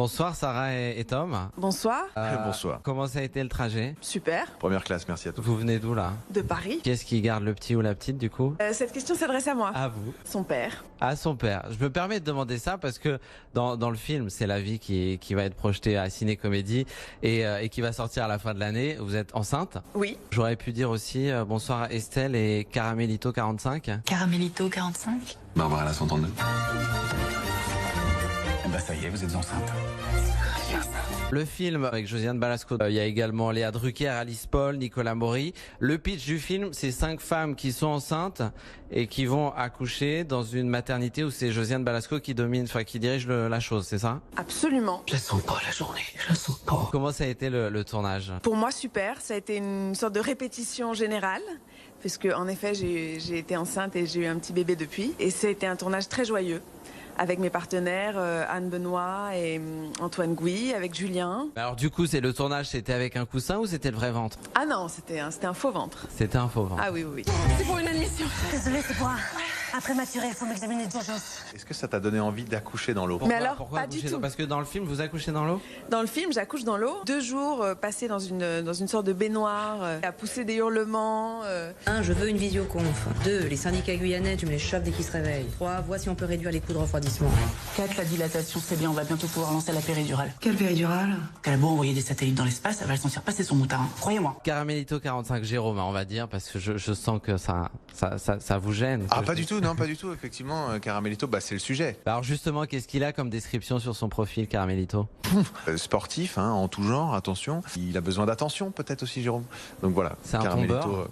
Bonsoir Sarah et Tom. Bonsoir. Bonsoir. Comment ça a été le trajet? Super. Première classe, merci à tous. Vous venez d'où là? De Paris. Qui est-ce qui garde le petit ou la petite du coup? Cette question s'adresse à moi. À vous. Son père. À son père. Je me permets de demander ça parce que dans le film, c'est la vie qui va être projetée à Ciné Comédie et qui va sortir à la fin de l'année. Vous êtes enceinte? Oui. J'aurais pu dire aussi bonsoir à Estelle et Caramelito 45. Caramelito 45. Barbara la 132. Bah ça y est, vous êtes enceinte. Le film avec Josiane Balasco, il y a également Léa Drucker, Alice Paul, Nicolas Maury. Le pitch du film, c'est 5 femmes qui sont enceintes et qui vont accoucher dans une maternité où c'est Josiane Balasco qui dirige la chose, c'est ça? Absolument. Je la sens pas la journée, je la sens pas. Comment ça a été le tournage? Pour moi, super. Ça a été une sorte de répétition générale. Puisque, en effet, j'ai été enceinte et j'ai eu un petit bébé depuis. Et c'était un tournage très joyeux. Avec mes partenaires Anne Benoît et Antoine Gouy, avec Julien. Alors du coup, le tournage, c'était avec un coussin ou c'était le vrai ventre? Ah non, c'était un faux ventre. C'était un faux ventre. Ah oui. C'est pour une admission. Désolée, c'est pour un prématuré, il faut m'examiner d'urgence. Est-ce que ça t'a donné envie d'accoucher dans l'eau? Mais alors, pourquoi pas du accoucher tout. Parce que dans le film, vous accouchez dans l'eau? Dans le film, j'accouche dans l'eau. 2 jours passés dans une sorte de baignoire, à pousser des hurlements. 1. Je veux une visioconf. 2. Les syndicats guyanais, tu me les chopes dès qu'ils se réveillent. 3. Vois si on peut réduire les coûts de refroidissement. 4. La dilatation, c'est bien, on va bientôt pouvoir lancer la péridurale. Quelle péridurale? Elle a beau envoyer des satellites dans l'espace, elle va le sentir passer son moutarde. Croyez-moi. Caramelito 45, Jérôme, on va dire, parce que je sens que ça vous gêne. Ah, pas du tout, non, pas du tout. Effectivement, Caramelito, c'est le sujet. Alors justement, qu'est-ce qu'il a comme description sur son profil, Caramelito? Sportif, en tout genre, attention. Il a besoin d'attention, peut-être aussi, Jérôme. Donc voilà. C'est un tombeur?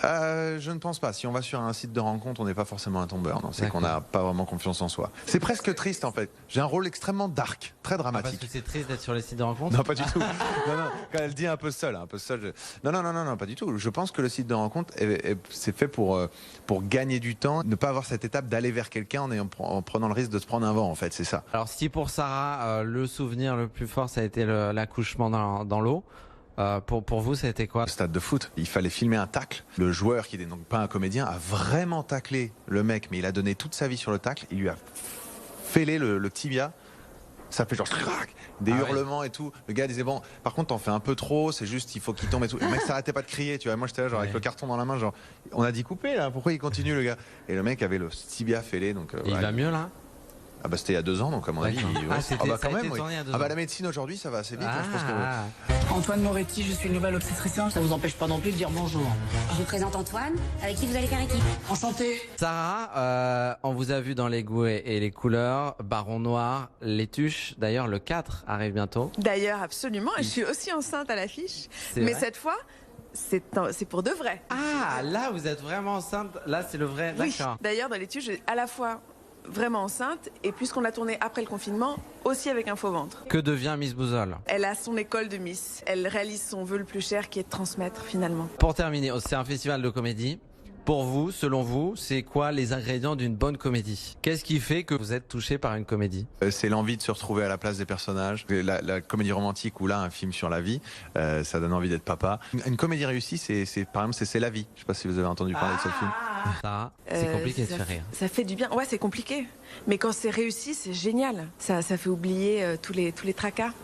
Je ne pense pas. Si on va sur un site de rencontre, on n'est pas forcément un tombeur. Non, c'est qu'on n'a pas vraiment confiance en soi. C'est presque triste en fait. J'ai un rôle extrêmement dark, très dramatique. Parce que c'est triste d'être sur les sites de rencontre? Non, pas du tout. Non, quand elle dit un peu seul, Non, pas du tout. Je pense que le site de rencontre, c'est fait pour gagner du temps, ne pas avoir cette étape d'aller vers quelqu'un en prenant le risque de se prendre un vent, en fait, c'est ça. Alors si pour Sarah, le souvenir le plus fort, ça a été l'accouchement dans l'eau, pour vous, ça a été quoi? Stade de foot, il fallait filmer un tacle. Le joueur, qui n'est donc pas un comédien, a vraiment taclé le mec, mais il a donné toute sa vie sur le tacle. Il lui a fêlé le tibia. Ça fait genre des hurlements et tout. Le gars disait bon, par contre t'en fais un peu trop, c'est juste il faut qu'il tombe et tout. Le mec s'arrêtait pas de crier, tu vois. Moi j'étais là genre avec le carton dans la main, genre on a dit couper là, pourquoi il continue le gars? Et le mec avait le tibia fêlé, donc. Il va mieux là? Ah bah c'était il y a 2 ans, donc à mon avis. Quand même. Oui. La médecine aujourd'hui ça va assez vite. Je pense que... Antoine Moretti, je suis le nouvel obstétricien, ça vous empêche pas non plus de dire bonjour. Je vous présente Antoine, avec qui vous allez faire équipe. Enchanté. Sarah, on vous a vu dans les goûts et les couleurs, Baron Noir, Les Tuches. D'ailleurs, le 4 arrive bientôt. D'ailleurs, absolument. Je suis aussi enceinte à l'affiche. Mais vrai? cette fois, c'est pour de vrai. Ah, là, vous êtes vraiment enceinte. Là, c'est le vrai. Oui. D'accord. D'ailleurs, dans l'étude, j'ai à la fois vraiment enceinte et puisqu'on a tourné après le confinement, aussi avec un faux ventre. Que devient Miss Bouzole? Elle a son école de Miss. Elle réalise son vœu le plus cher qui est de transmettre finalement. Pour terminer, c'est un festival de comédie. Pour vous, selon vous, c'est quoi les ingrédients d'une bonne comédie? Qu'est-ce qui fait que vous êtes touché par une comédie? C'est l'envie de se retrouver à la place des personnages. La comédie romantique ou là un film sur la vie, ça donne envie d'être papa. Une comédie réussie, par exemple, c'est La Vie. Je sais pas si vous avez entendu parler de ce film. Sarah, c'est compliqué de faire rire. Ça fait du bien. Ouais, c'est compliqué. Mais quand c'est réussi, c'est génial. Ça fait oublier tous les tracas.